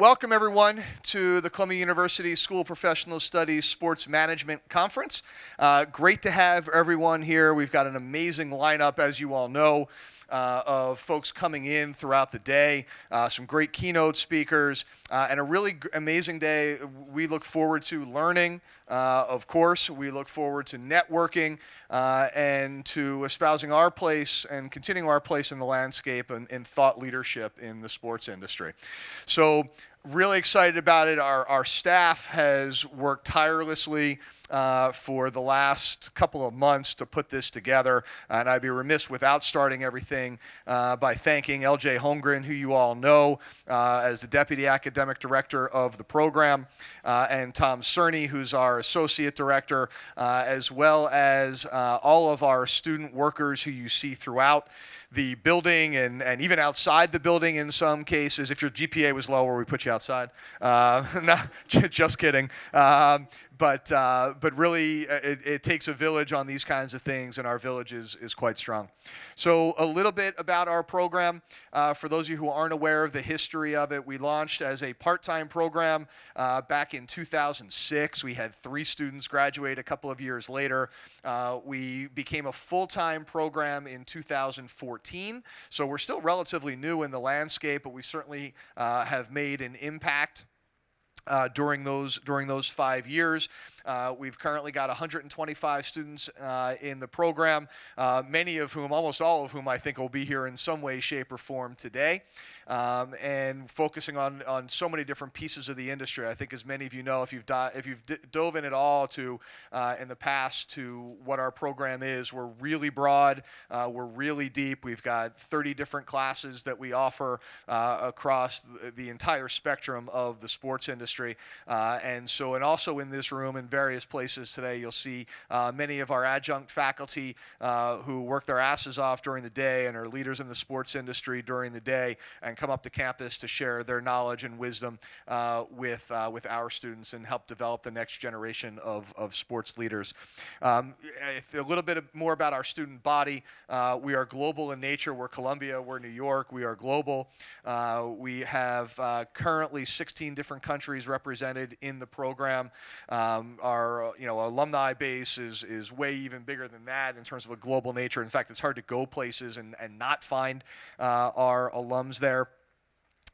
Welcome, everyone, to the Columbia University School of Professional Studies Sports Management Conference. Great to have everyone here. We've got an amazing lineup, as you all know, of folks coming in throughout the day, some great keynote speakers, and a really amazing day. We look forward to learning, of course. We look forward to networking and to espousing our place and continuing our place in the landscape and in thought leadership in the sports industry. So really excited about it. Our staff has worked tirelessly for the last couple of months to put this together, and I'd be remiss without starting everything by thanking LJ Holmgren, who you all know as the Deputy Academic Director of the program, and Tom Cerny, who's our Associate Director, as well as all of our student workers who you see throughout the building and even outside the building in some cases. If your GPA was lower, we put you outside. No, just kidding. But really, it takes a village on these kinds of things, and our village is quite strong. So a little bit about our program. For those of you who aren't aware of the history of it, we launched as a part-time program back in 2006. We had 3 students graduate a couple of years later. We became a full-time program in 2014. So we're still relatively new in the landscape, but we certainly have made an impact during those 5 years. We've currently got 125 students in the program, many of whom, almost all of whom, I think will be here in some way, shape, or form today, and focusing on so many different pieces of the industry. I think, as many of you know, if you've dove in at all to in the past to what our program is, we're really broad, we're really deep. We've got 30 different classes that we offer across the entire spectrum of the sports industry, and also in this room and various places today, you'll see many of our adjunct faculty who work their asses off during the day and are leaders in the sports industry during the day and come up to campus to share their knowledge and wisdom with our students and help develop the next generation of sports leaders. A little bit more about our student body. We are global in nature. We're Columbia. We're New York. We are global. We have currently 16 different countries represented in the program. Our alumni base is way even bigger than that in terms of a global nature. In fact, it's hard to go places and not find our alums there.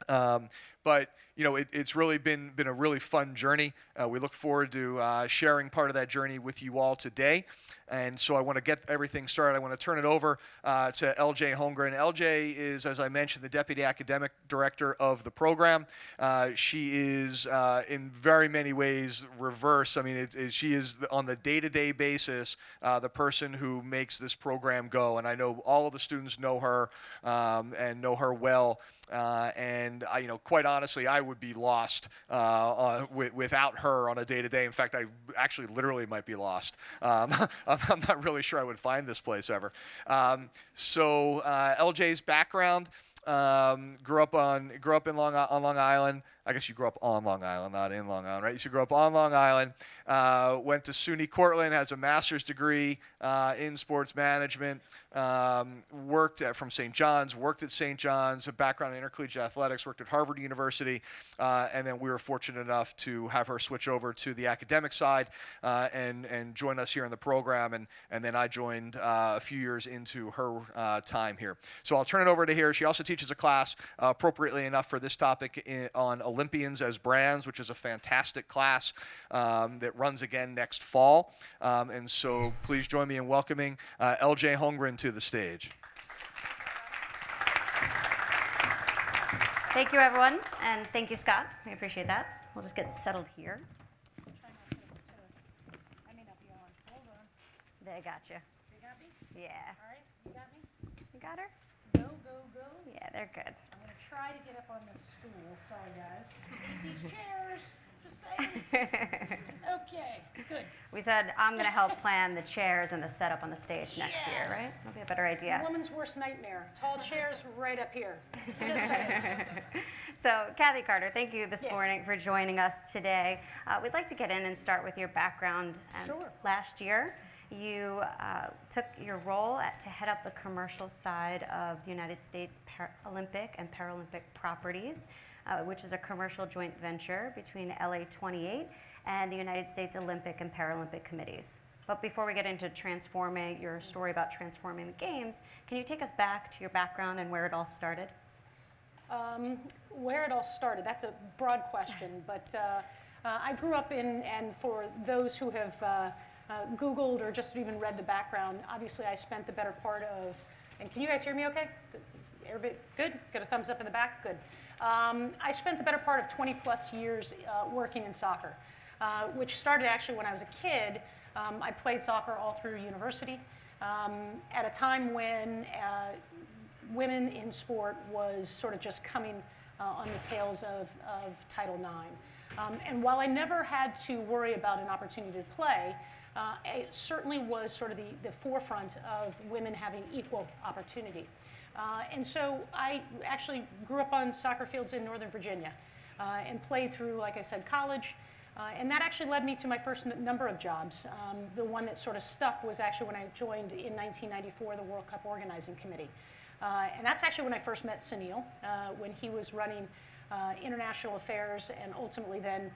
But it's really been a really fun journey. We look forward to sharing part of that journey with you all today. And so I want to get everything started. I want to turn it over to LJ Holmgren. LJ is, as I mentioned, the Deputy Academic Director of the program. She is, in very many ways, reverse. I mean, she is, on the day-to-day basis, the person who makes this program go. And I know all of the students know her and know her well. And quite honestly, I would be lost without her on a day-to-day. In fact, I actually literally might be lost. I'm not really sure I would find this place ever. So LJ's background, grew up in on Long Island. I guess you grew up on Long Island, not in Long Island, right? You grew up on Long Island, went to SUNY Cortland, has a master's degree in sports management, worked from St. John's, worked at St. John's, a background in intercollegiate athletics, worked at Harvard University, and then we were fortunate enough to have her switch over to the academic side and join us here in the program, and then I joined a few years into her time here. So I'll turn it over to her. She also teaches a class, appropriately enough for this topic, on Olympians as brands, which is a fantastic class that runs again next fall. And so please join me in welcoming LJ Holmgren to the stage. Thank you, everyone, and thank you, Scott. We appreciate that. We'll just get settled here. I may not be on. Hold on. They got you. They got me? Yeah. All right. You got me? You got her? Go, go, go. Yeah, they're good. I'm going to try to get up on this stool. Sorry, guys. These chairs. Just saying. Okay, good. We said I'm going to help plan the chairs and the setup on the stage next year, right? That'll be a better idea. A woman's worst nightmare. Tall chairs right up here. Just saying. So, Kathy Carter, thank you this Yes. morning for joining us today. We'd like to get in and start with your background. Sure. Last year, you took your role to head up the commercial side of the United States Olympic and Paralympic properties. which is a commercial joint venture between LA 28 and the United States Olympic and Paralympic committees. But before we get into your story about transforming the games, can you take us back to your background and where it all started? Where it all started, that's a broad question, but I grew up in, and for those who have Googled or just even read the background, obviously I spent the better part of, and can you guys hear me okay? Everybody good? Got a thumbs up in the back? Good. I spent the better part of 20 plus years working in soccer, which started actually when I was a kid. I played soccer all through university at a time when women in sport was sort of just coming on the tails of Title IX. And while I never had to worry about an opportunity to play, it certainly was sort of the forefront of women having equal opportunity. And so I actually grew up on soccer fields in Northern Virginia and played through, like I said, college. And that actually led me to my first number of jobs. The one that sort of stuck was actually when I joined in 1994 the World Cup Organizing Committee. And that's actually when I first met Sunil, when he was running international affairs and ultimately then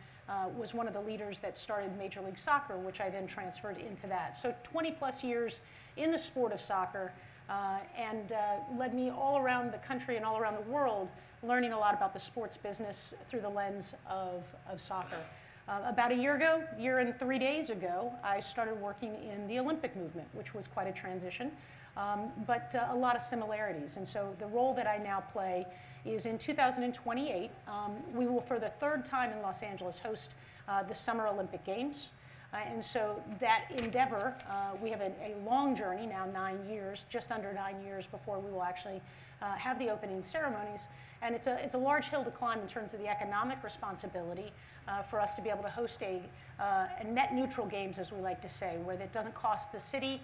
was one of the leaders that started Major League Soccer, which I then transferred into that. So 20 plus years in the sport of soccer and led me all around the country and all around the world learning a lot about the sports business through the lens of soccer. About a year and 3 days ago, I started working in the Olympic movement, which was quite a transition, but a lot of similarities. And so the role that I now play is in 2028, we will for the third time in Los Angeles host the Summer Olympic Games. And so that endeavor, we have a long journey now, 9 years, just under 9 years before we will actually have the opening ceremonies. And it's a large hill to climb in terms of the economic responsibility for us to be able to host a net neutral games, as we like to say, where it doesn't cost the city,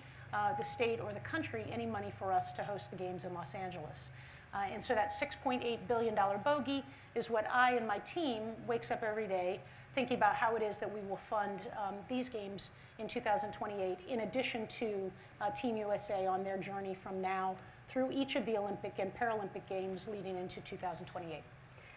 the state, or the country any money for us to host the games in Los Angeles. And so that $6.8 billion bogey is what I and my team wakes up every day thinking about how it is that we will fund these games in 2028, in addition to Team USA on their journey from now through each of the Olympic and Paralympic Games leading into 2028.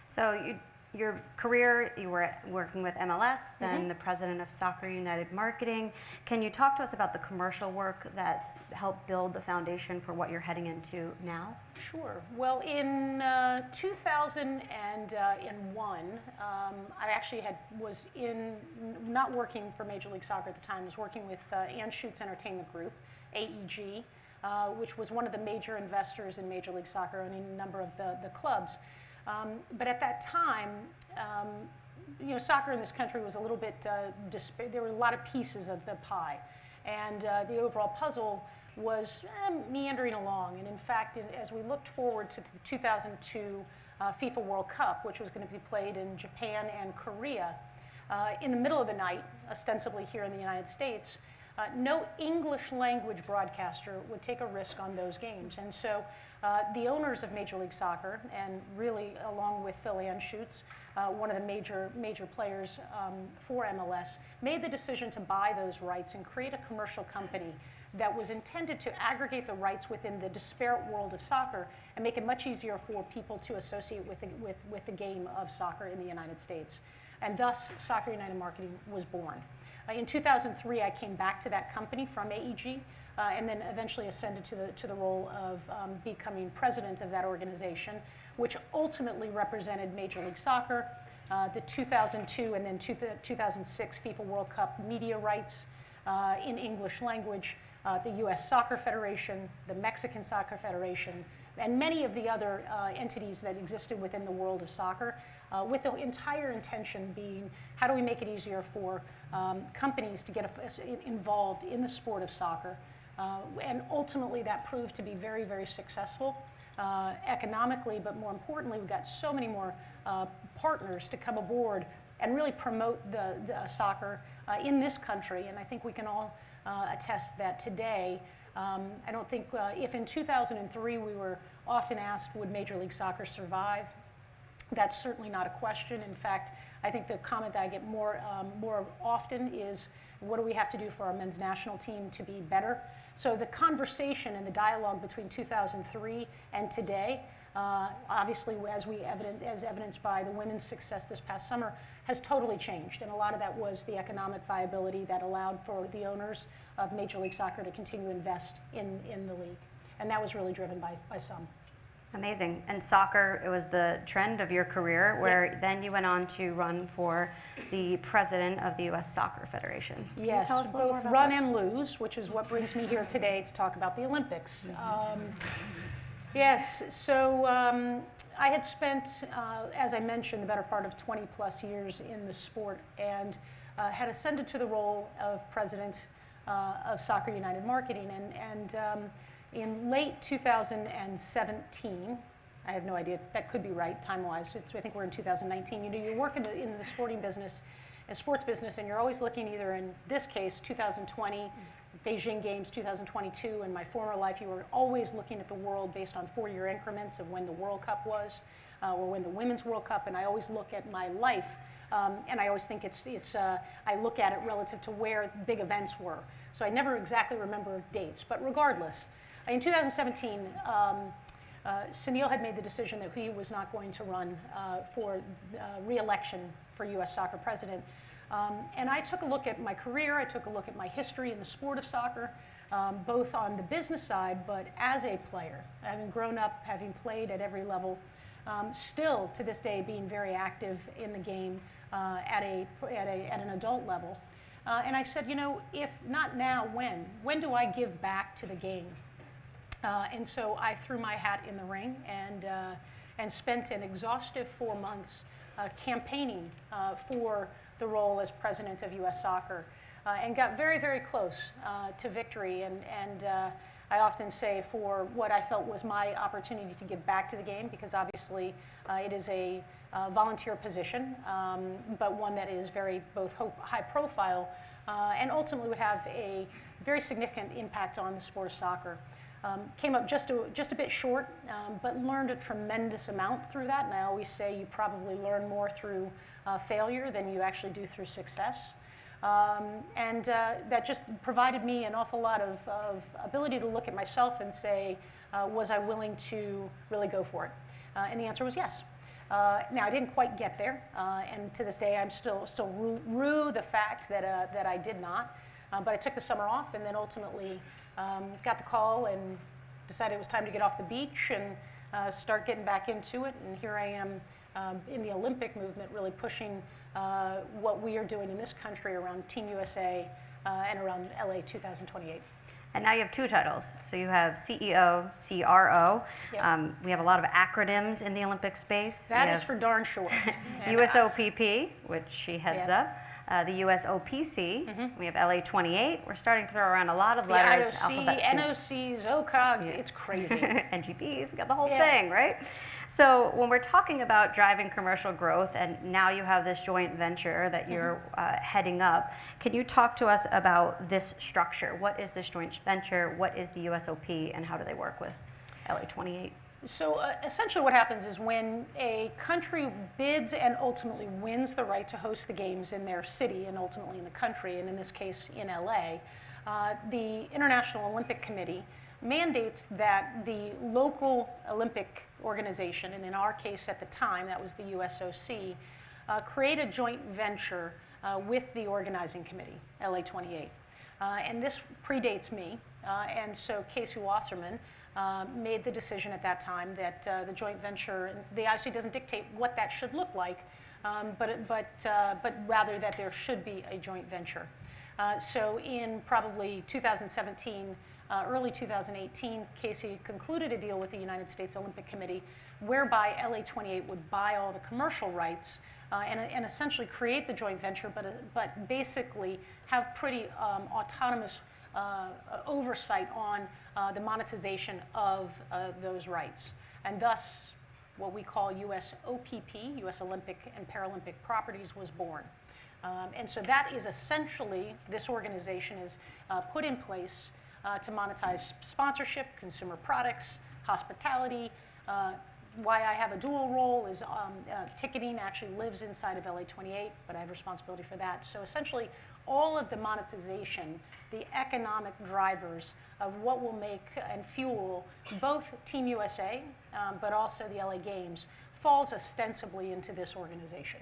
So your career, you were working with MLS, then the president of Soccer United Marketing. Can you talk to us about the commercial work that helped build the foundation for what you're heading into now? Sure. Well, in 2001, I actually was not working for Major League Soccer at the time. I was working with Ann Schuetz Entertainment Group, AEG, which was one of the major investors in Major League Soccer, owning a number of the clubs. But at that time, soccer in this country was a little bit, there were a lot of pieces of the pie. And the overall puzzle was meandering along. And in fact, as we looked forward to the 2002 FIFA World Cup, which was going to be played in Japan and Korea, in the middle of the night, ostensibly here in the United States, no English language broadcaster would take a risk on those games. And so the owners of Major League Soccer, and really along with Phil Ann Schuetz, one of the major players for MLS, made the decision to buy those rights and create a commercial company that was intended to aggregate the rights within the disparate world of soccer and make it much easier for people to associate with the game of soccer in the United States. And thus, Soccer United Marketing was born. In 2003, I came back to that company from AEG, and then eventually ascended to the role of becoming president of that organization, which ultimately represented Major League Soccer, the 2002 and then 2006 FIFA World Cup media rights in English language, the U.S. Soccer Federation, the Mexican Soccer Federation, and many of the other entities that existed within the world of soccer, with the entire intention being, how do we make it easier for companies to get involved in the sport of soccer? And ultimately, that proved to be very, very successful economically, but more importantly, we got so many more partners to come aboard and really promote the soccer in this country. And I think we can all attest that today. I don't think if in 2003 we were often asked, would Major League Soccer survive? That's certainly not a question. In fact, I think the comment that I get more often is, what do we have to do for our men's national team to be better? So the conversation and the dialogue between 2003 and today obviously as evidenced by the women's success this past summer, has totally changed. And a lot of that was the economic viability that allowed for the owners of Major League Soccer to continue to invest in the league. And that was really driven by some. Amazing. And soccer, it was the trend of your career, where then you went on to run for the president of the U.S. Soccer Federation. Can you Yes, tell us a little more both about run that? and lose, which is what brings me here today to talk about the Olympics. Yes, so I had spent, as I mentioned, the better part of 20 plus years in the sport, and had ascended to the role of president of Soccer United Marketing. And in late 2017, I have no idea, that could be right time-wise, I think we're in 2019, you work in the sporting business and sports business, and you're always looking either, in this case, 2020, Beijing Games 2022. In my former life, you were always looking at the world based on 4-year increments of when the World Cup was, or when the Women's World Cup, and I always look at my life, and I always think I look at it relative to where big events were. So I never exactly remember dates, but regardless, in 2017, Sunil had made the decision that he was not going to run for re-election for U.S. Soccer president. And I took a look at my career, I took a look at my history in the sport of soccer, both on the business side, but as a player, having grown up, having played at every level, still to this day being very active in the game at an adult level. And I said, if not now, when? When do I give back to the game? And so I threw my hat in the ring and spent an exhaustive 4 months campaigning for the role as president of U.S. Soccer, and got very, very close to victory. And I often say, for what I felt was my opportunity to give back to the game, because obviously it is a volunteer position, but one that is very both high profile and ultimately would have a very significant impact on the sport of soccer. Came up just a bit short, but learned a tremendous amount through that. And I always say you probably learn more through failure than you actually do through success. And that just provided me an awful lot of ability to look at myself and say, was I willing to really go for it? And the answer was yes. Now, I didn't quite get there, and to this day I'm still rue the fact that I did not. But I took the summer off, and then ultimately got the call and decided it was time to get off the beach and start getting back into it. And here I am in the Olympic movement, really pushing what we are doing in this country around Team USA and around LA 2028. And now you have 2 titles. So you have CEO, CRO. Yep. We have a lot of acronyms in the Olympic space. That is for darn sure. USOPP, which she heads Yeah. up. The USOPC. We have LA 28. We're starting to throw around a lot of letters. The IOC, alphabet soup. NOCs, OCOGs, it's crazy. NGPs, we got the whole Yeah. thing, right? So when we're talking about driving commercial growth, and now you have this joint venture that you're heading up, can you talk to us about this structure? What is this joint venture? What is the USOP, and how do they work with LA 28? So essentially what happens is when a country bids and ultimately wins the right to host the games in their city and ultimately in the country, and in this case in LA, the International Olympic Committee mandates that the local Olympic organization, and in our case at the time that was the USOC, create a joint venture with the organizing committee, LA 28. And this predates me, and so Casey Wasserman made the decision at that time that the joint venture, the IOC doesn't dictate what that should look like, but rather that there should be a joint venture. So in probably 2017, early 2018, Casey concluded a deal with the United States Olympic Committee whereby LA 28 would buy all the commercial rights and essentially create the joint venture, but basically have pretty autonomous oversight on the monetization of those rights. And thus, what we call USOPP, US Olympic and Paralympic Properties, was born. And so that is essentially, this organization is put in place to monetize sponsorship, consumer products, hospitality, why I have a dual role is ticketing actually lives inside of LA28, but I have responsibility for that. So essentially, all of the monetization, the economic drivers of what will make and fuel both Team USA, but also the LA Games, falls ostensibly into this organization.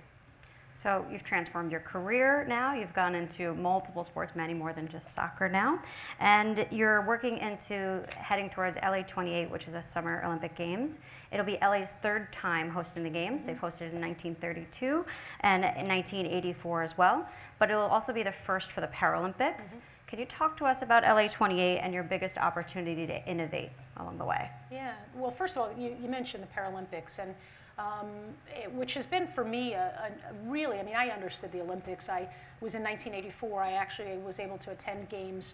So you've transformed your career now. You've gone into multiple sports, many more than just soccer now. And you're working into heading towards LA28, which is a Summer Olympic Games. It'll be LA's third time hosting the Games. They've hosted it in 1932 and in 1984 as well. But it'll also be the first for the Paralympics. Can you talk to us about LA28 and your biggest opportunity to innovate along the way? Yeah, well, first of all, you mentioned the Paralympics, and which has been for me a really, I mean, I understood the Olympics. I was in 1984. I actually was able to attend games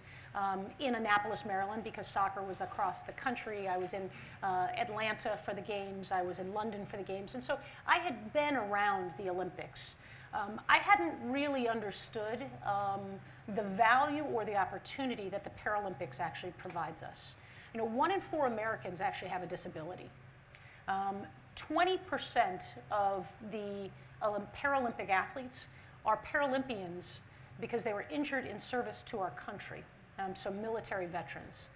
in Annapolis, Maryland, because soccer was across the country. I was in Atlanta for the games. I was in London for the games. And so I had been around the Olympics. I hadn't really understood the value or the opportunity that the Paralympics actually provides us. You know, 1 in 4 Americans actually have a disability. 20% of the Paralympic athletes are Paralympians because they were injured in service to our country, so military veterans.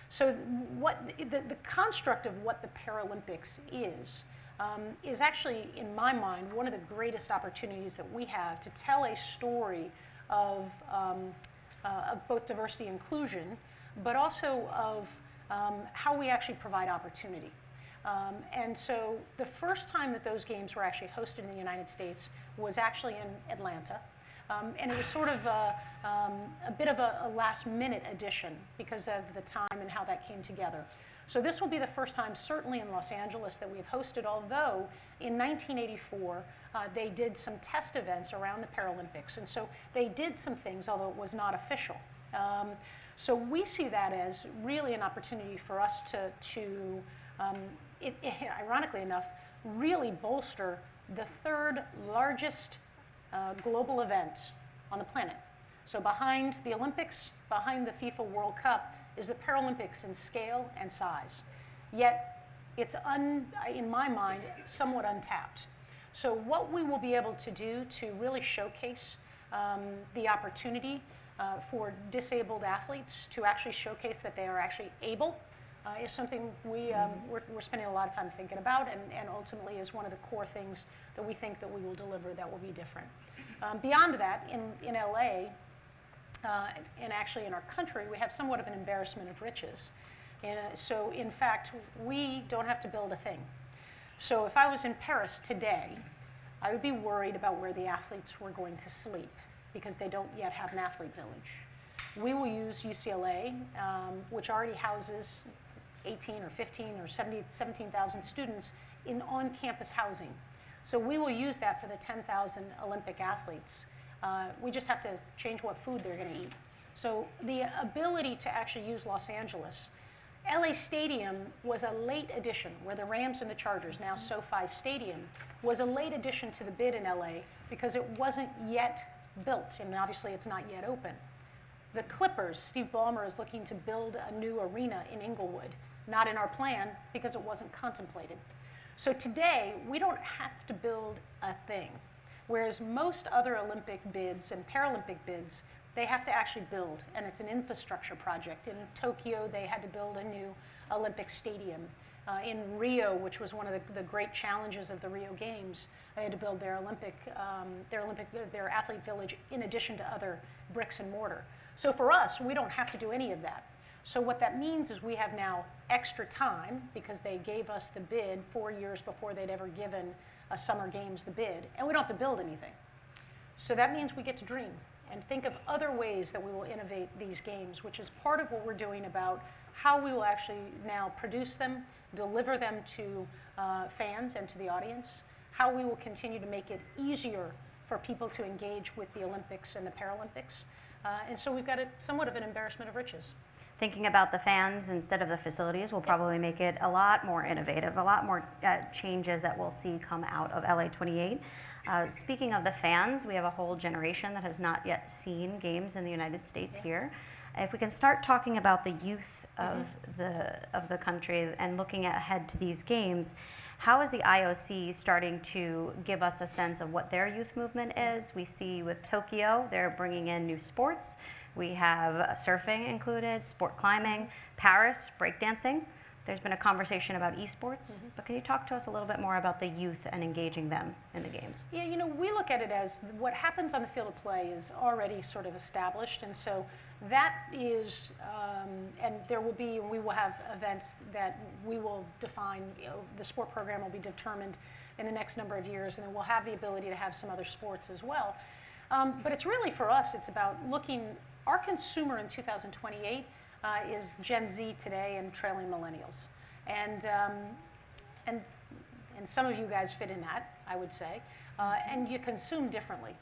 So what the construct of what the Paralympics is actually, in my mind, one of the greatest opportunities that we have to tell a story of both diversity and inclusion, but also of how we actually provide opportunity. And so the first time that those games were actually hosted in the United States was actually in Atlanta. And it was sort of a bit of a last-minute addition because of the time and how that came together. So this will be the first time, certainly in Los Angeles, that we've hosted, although in 1984, they did some test events around the Paralympics. And so they did some things, although it was not official. So we see that as really an opportunity for us to ironically enough, really bolster the third largest global event on the planet. So behind the Olympics, behind the FIFA World Cup, is the Paralympics in scale and size. Yet, it's, in my mind, somewhat untapped. So what we will be able to do to really showcase the opportunity for disabled athletes to actually showcase that they are actually able is something we're spending a lot of time thinking about, and ultimately is one of the core things that we think that we will deliver that will be different. Beyond that, in LA, and actually in our country, we have somewhat of an embarrassment of riches. And, so in fact, we don't have to build a thing. So if I was in Paris today, I would be worried about where the athletes were going to sleep because they don't yet have an athlete village. We will use UCLA, which already houses 18 or 15 or 17,000 students in on-campus housing. So we will use that for the 10,000 Olympic athletes. We just have to change what food they're going to eat. So the ability to actually use Los Angeles. LA Stadium was a late addition, where the Rams and the Chargers, now SoFi Stadium, was a late addition to the bid in LA because it wasn't yet built, and obviously it's not yet open. The Clippers, Steve Ballmer is looking to build a new arena in Inglewood, not in our plan because it wasn't contemplated. So today, we don't have to build a thing, whereas most other Olympic bids and Paralympic bids, they have to actually build, and it's an infrastructure project. In Tokyo, they had to build a new Olympic stadium. In Rio, which was one of the great challenges of the Rio Games, they had to build their athlete village in addition to other bricks and mortar. So for us, we don't have to do any of that. So what that means is we have now extra time because they gave us the bid 4 years before they'd ever given a Summer Games the bid, and we don't have to build anything. So that means we get to dream and think of other ways that we will innovate these games, which is part of what we're doing about how we will actually now produce them, deliver them to fans and to the audience, how we will continue to make it easier for people to engage with the Olympics and the Paralympics. And so we've got somewhat of an embarrassment of riches. Thinking about the fans instead of the facilities will probably make it a lot more innovative, a lot more changes that we'll see come out of LA28. Speaking of the fans, we have a whole generation that has not yet seen games in the United States here. If we can start talking about the youth of the country and looking ahead to these games, how is the IOC starting to give us a sense of what their youth movement is? We see with Tokyo, they're bringing in new sports. We have surfing included, sport climbing, Paris, breakdancing. There's been a conversation about esports, but can you talk to us a little bit more about the youth and engaging them in the games? Yeah, you know, we look at it as what happens on the field of play is already sort of established, and so that is, and we will have events that we will define, you know, the sport program will be determined in the next number of years, and then we'll have the ability to have some other sports as well. But it's really, for us, it's about looking, our consumer in 2028 is Gen Z today and trailing millennials. And some of you guys fit in that, I would say, and you consume differently.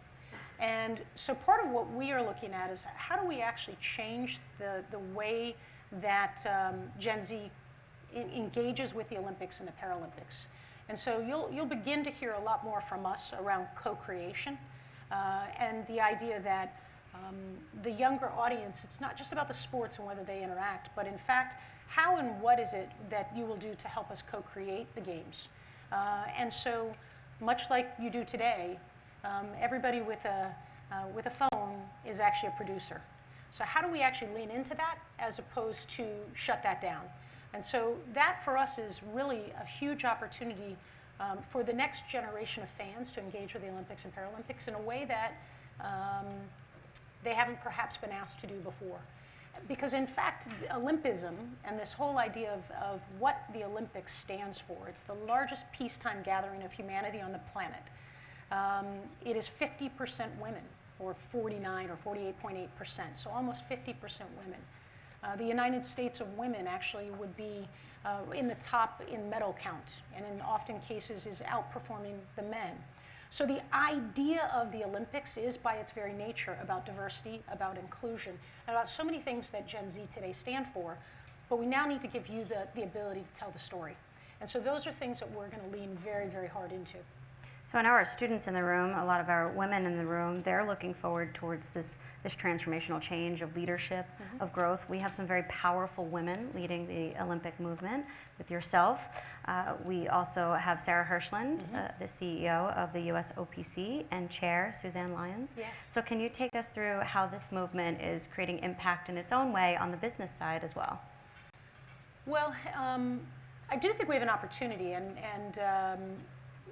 And so part of what we are looking at is how do we actually change the way that Gen Z engages with the Olympics and the Paralympics. And so you'll begin to hear a lot more from us around co-creation and the idea that the younger audience, it's not just about the sports and whether they interact, but in fact, how and what is it that you will do to help us co-create the games? And so, much like you do today, everybody with a phone is actually a producer. So how do we actually lean into that as opposed to shut that down? And so that for us is really a huge opportunity for the next generation of fans to engage with the Olympics and Paralympics in a way that they haven't perhaps been asked to do before. Because in fact, Olympism and this whole idea of what the Olympics stands for, it's the largest peacetime gathering of humanity on the planet. It is 50% women, or 49 or 48.8%, so almost 50% women. The United States of women actually would be in the top in medal count, and in often cases is outperforming the men. So the idea of the Olympics is, by its very nature, about diversity, about inclusion, and about so many things that Gen Z today stand for, but we now need to give you the ability to tell the story. And so those are things that we're going to lean very, very hard into. So I know our students in the room, a lot of our women in the room, they're looking forward towards this transformational change of leadership, of growth. We have some very powerful women leading the Olympic movement with yourself. We also have Sarah Hirschland, the CEO of the US OPC, and Chair Suzanne Lyons. Yes. So can you take us through how this movement is creating impact in its own way on the business side as well? Well, I do think we have an opportunity, and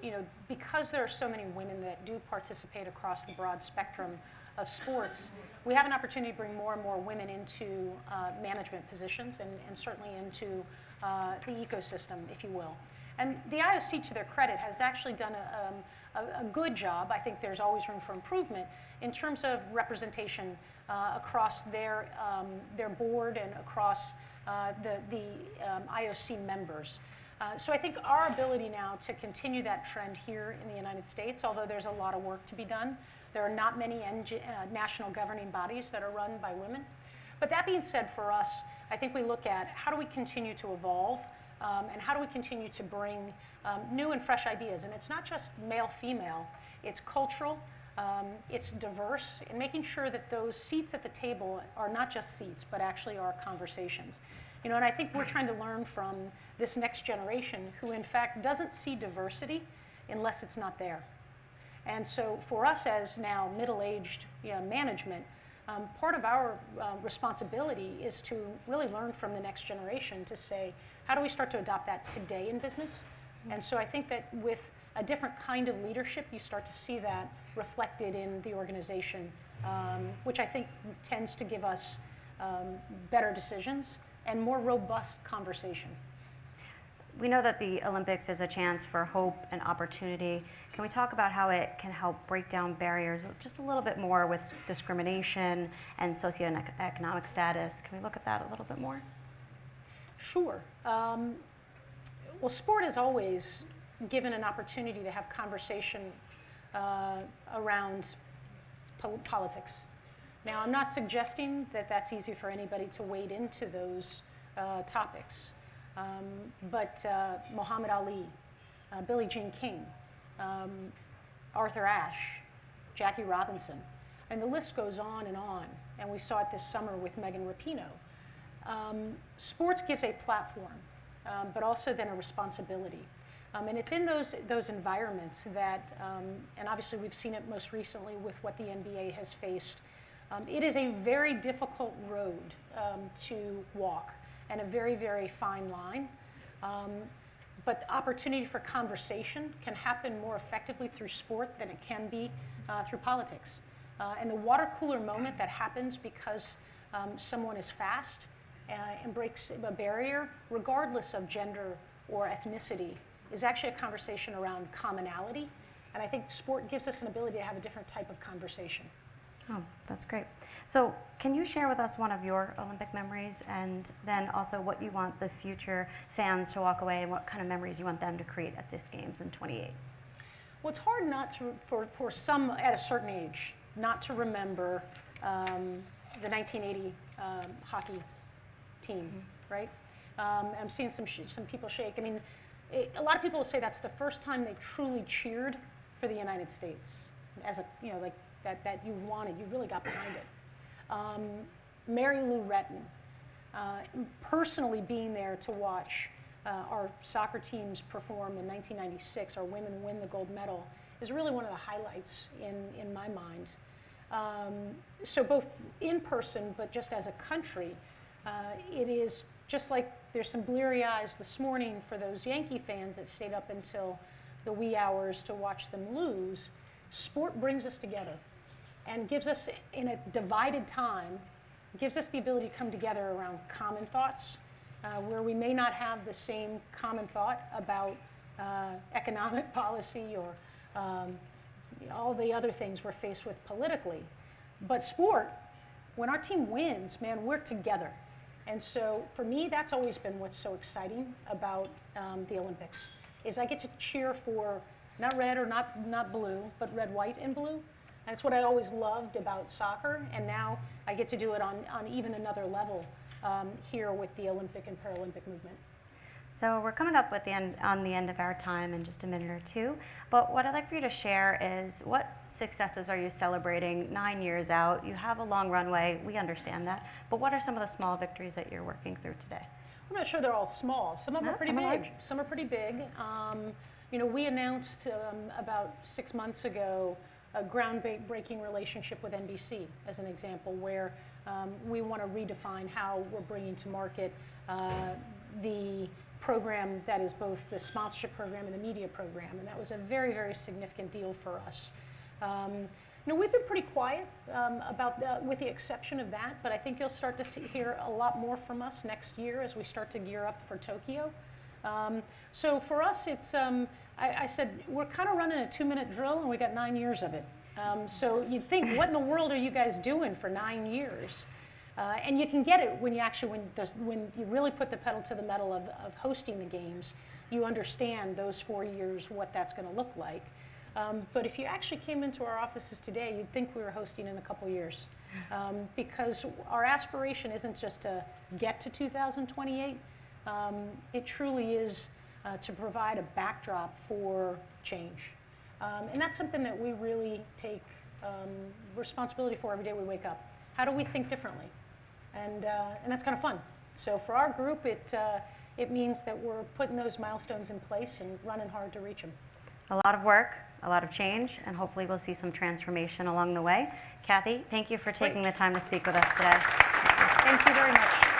you know, because there are so many women that do participate across the broad spectrum of sports, we have an opportunity to bring more and more women into management positions and certainly into the ecosystem, if you will. And the IOC, to their credit, has actually done a good job. I think there's always room for improvement in terms of representation across their board and across the IOC members. So I think our ability now to continue that trend here in the United States, although there's a lot of work to be done, there are not many national governing bodies that are run by women. But that being said, for us, I think we look at how do we continue to evolve and how do we continue to bring new and fresh ideas. And it's not just male-female, it's cultural, it's diverse, and making sure that those seats at the table are not just seats, but actually are conversations. You know, and I think we're trying to learn from this next generation who, in fact, doesn't see diversity unless it's not there. And so for us as now middle-aged management, part of our responsibility is to really learn from the next generation to say, how do we start to adopt that today in business? And so I think that with a different kind of leadership, you start to see that reflected in the organization, which I think tends to give us better decisions and more robust conversation. We know that the Olympics is a chance for hope and opportunity. Can we talk about how it can help break down barriers just a little bit more with discrimination and socioeconomic status? Can we look at that a little bit more? Sure. Well, sport is always given an opportunity to have conversation around politics. Now, I'm not suggesting that that's easy for anybody to wade into those topics. But Muhammad Ali, Billie Jean King, Arthur Ashe, Jackie Robinson, and the list goes on. And we saw it this summer with Megan Rapinoe. Sports gives a platform, but also then a responsibility. And it's in those environments that, and obviously we've seen it most recently with what the NBA has faced. It is a very difficult road to walk and a very, very fine line. But the opportunity for conversation can happen more effectively through sport than it can be through politics. And the water cooler moment that happens because someone is fast and breaks a barrier, regardless of gender or ethnicity, is actually a conversation around commonality. And I think sport gives us an ability to have a different type of conversation. Oh, that's great. So can you share with us one of your Olympic memories, and then also what you want the future fans to walk away and what kind of memories you want them to create at this Games in 28? Well, it's hard not to, for some at a certain age, not to remember the 1980 hockey team, right? I'm seeing some people shake. I mean, a lot of people will say that's the first time they truly cheered for the United States as a, like that you wanted, you really got behind it. Mary Lou Retton, personally being there to watch our soccer teams perform in 1996, our women win the gold medal, is really one of the highlights in my mind. So both in person, but just as a country, it is just like there's some bleary eyes this morning for those Yankee fans that stayed up until the wee hours to watch them lose. Sport brings us together and gives us, in a divided time, gives us the ability to come together around common thoughts, where we may not have the same common thought about economic policy or all the other things we're faced with politically. But sport, when our team wins, man, we're together. And so for me, that's always been what's so exciting about the Olympics, is I get to cheer for not red or not blue, but red, white, and blue. That's what I always loved about soccer, and now I get to do it on even another level here with the Olympic and Paralympic movement. So we're coming up with the end of our time in just a minute or two, but what I'd like for you to share is what successes are you celebrating 9 years out? You have a long runway, we understand that, but what are some of the small victories that you're working through today? I'm not sure they're all small. Some of them are pretty big. Large. Some are pretty big. We announced about 6 months ago a groundbreaking relationship with NBC, as an example, where we want to redefine how we're bringing to market the program that is both the sponsorship program and the media program, and that was a very, very significant deal for us. We've been pretty quiet with the exception of that, but I think you'll start to hear a lot more from us next year as we start to gear up for Tokyo. So for us, it's, I said, we're kind of running a 2-minute drill, and we got 9 years of it. So you'd think, what in the world are you guys doing for 9 years? And you can get it when you really put the pedal to the metal of hosting the games. You understand those 4 years, what that's going to look like. But if you actually came into our offices today, you'd think we were hosting in a couple years. Because our aspiration isn't just to get to 2028. It truly is to provide a backdrop for change. And that's something that we really take responsibility for every day we wake up. How do we think differently? And that's kind of fun. So for our group, it means that we're putting those milestones in place and running hard to reach them. A lot of work, a lot of change, and hopefully we'll see some transformation along the way. Kathy, thank you for taking the time to speak with us today. Thank you very much.